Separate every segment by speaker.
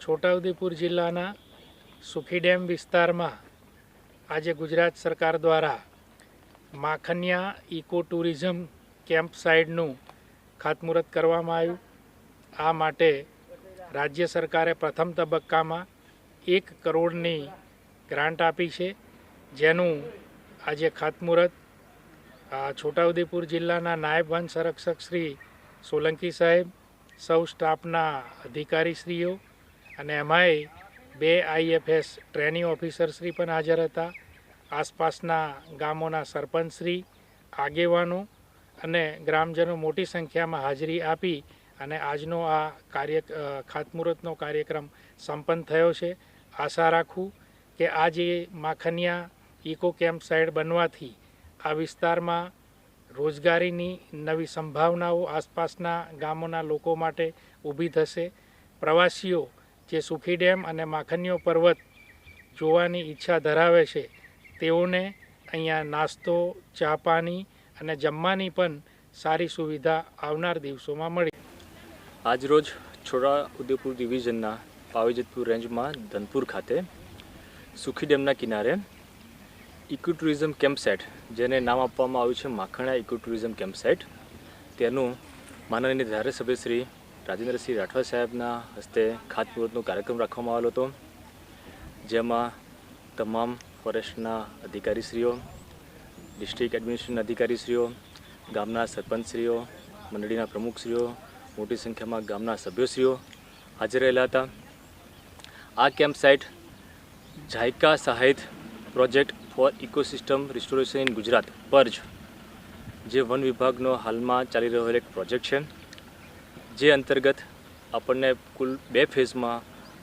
Speaker 1: છોટાઉદેપુર જિલ્લાના સુખી ડેમ વિસ્તારમાં આજે ગુજરાત સરકાર દ્વારા માખનિયા ઇકો ટુરિઝમ કેમ્પ સાઇટનું ખાતમુહૂર્ત કરવામાં આવ્યું। આ માટે રાજ્ય સરકારે પ્રથમ તબક્કામાં 1 કરોડની ગ્રાન્ટ આપી છે, જેનું આજે ખાતમુહૂર્ત છોટાઉદેપુર જિલ્લાના નાયબ વન સંરક્ષક શ્રી સોલંકી સાહેબ, સૌ સ્ટાફના અધિકારીશ્રીઓ અને એમાંય 2 IFS ટ્રેનિંગ ઓફિસરશ્રી પણ હાજર હતા। આસપાસના ગામોના સરપંચશ્રી, આગેવાનો અને ગ્રામજનો મોટી સંખ્યામાં હાજરી આપી અને આજનો આ ખાતમુહૂર્તનો કાર્યક્રમ સંપન્ન થયો છે। આશા રાખું કે આ જે માખનિયા ઇકો કેમ્પ સાઇટ બનવાથી આ વિસ્તારમાં રોજગારીની નવી સંભાવનાઓ આસપાસના ગામોના લોકો માટે ઊભી થશે। પ્રવાસીઓ જે સુખી ડેમ અને માખનિયો પર્વત જોવાની ઈચ્છા ધરાવે છે તેઓને અહીંયા નાસ્તો, ચા પાણી અને જમવાની પણ સારી સુવિધા આવનાર દિવસોમાં મળી।
Speaker 2: આજરોજ છોટાઉદેપુર ડિવિઝનના પાવીજતપુર રેન્જમાં ધનપુર ખાતે સુખી ડેમના કિનારે ઇકો ટુરિઝમ કેમ્પ સાઇટ, જેને નામ આપવામાં આવ્યું છે માખણિયા ઇકો ટુરિઝમ કેમ્પ સાઇટ, તેનું માનનીય ધારાસભ્ય શ્રી રાજેન્દ્રસિંહ રાઠવા સાહેબના હસ્તે ખાતમુહૂર્તનો કાર્યક્રમ રાખવામાં આવેલો હતો, જેમાં તમામ ફોરેસ્ટના અધિકારીશ્રીઓ, ડિસ્ટ્રિક્ટ એડમિનિસ્ટ્રેશનના અધિકારીશ્રીઓ, ગામના સરપંચશ્રીઓ, મંડળીના પ્રમુખશ્રીઓ, મોટી સંખ્યામાં ગામના સભ્યોશ્રીઓ હાજર રહેલા હતા। આ કેમ્પ સાઇટ જાયકા સહાયિત project for ecosystem restoration in Gujarat પર્જ, જે વન વિભાગનો હાલમાં ચાલી રહેલો એક પ્રોજેક્ટ છે, જે અંતર્ગત આપણને કુલ 2 ફેઝમાં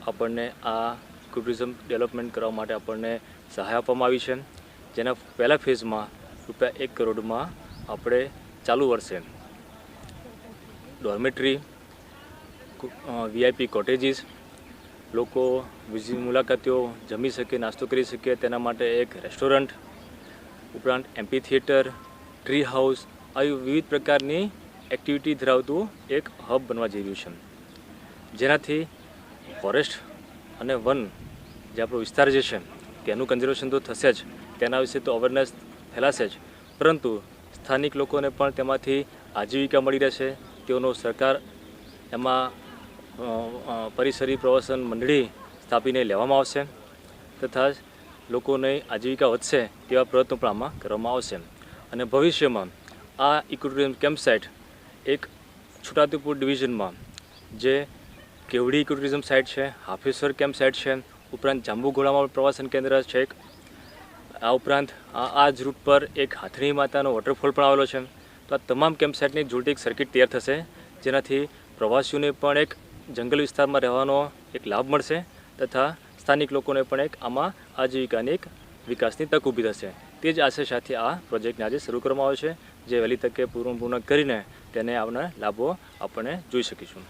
Speaker 2: આપણને આ ટુરિઝમ ડેવલપમેન્ટ કરવા માટે આપણને સહાય આપવામાં આવી છે, જેના પહેલા ફેઝમાં ₹1 કરોડમાં આપણે ચાલુ વર્ષે ડોર્મેટરી, VIP કોટેજીસ, લોકો મુલાકાતીઓ જમી શકે, નાસ્તો કરી શકે તેના માટે એક રેસ્ટોરન્ટ, ઉપરાંત એમ્પી થિયેટર, ટ્રી હાઉસ, આવી વિવિધ પ્રકારની એક્ટિવિટી ધરાવતું એક હબ બનવા જઈ રહ્યું છે, જેનાથી ફોરેસ્ટ અને વન જે આપણો વિસ્તાર જે છે તેનું કન્ઝર્વેશન તો થશે જ, તેના વિશે તો અવેરનેસ ફેલાશે જ, પરંતુ સ્થાનિક લોકોને પણ તેમાંથી આજીવિકા મળી રહેશે। તેઓનો સરકાર એમાં પરિસરી પ્રવાસન મંડળી સ્થાપીને લેવામાં આવશે તથા લોકોને આજીવિકા વધશે તેવા પ્રયત્નો પણ આમાં કરવામાં આવશે। અને ભવિષ્યમાં આ ઇકો ટુરિઝમ કેમ્પ સાઇટ એક છોટાઉદેપુર ડિવિઝનમાં જે કેવડી ઇકો ટુરિઝમ સાઇટ છે, હાફેશ્વર કેમ્પ સાઇટ છે, ઉપરાંત જાંબુઘોડામાં પ્રવાસન કેન્દ્ર છે, આ ઉપરાંત આ જ રૂટ પર એક હાથણી માતાનો વોટરફોલ પણ આવેલો છે। તો આ તમામ કેમ્પ સાઇટની જોડતી એક સર્કિટ તૈયાર થશે, જેનાથી પ્રવાસીઓને પણ એક જંગલ વિસ્તારમાં રહેવાનો એક લાભ મળશે તથા સ્થાનિક લોકોને પણ એક આમાં આજીવિકાની એક વિકાસની તક ઊભી થશે। તે જ આશય સાથે આ પ્રોજેક્ટને આજે શરૂ કરવામાં આવ્યો છે, જે વહેલી તકે પૂર્ણ કરીને તેને આવનાર લાભો આપણે જોઈ શકીશું।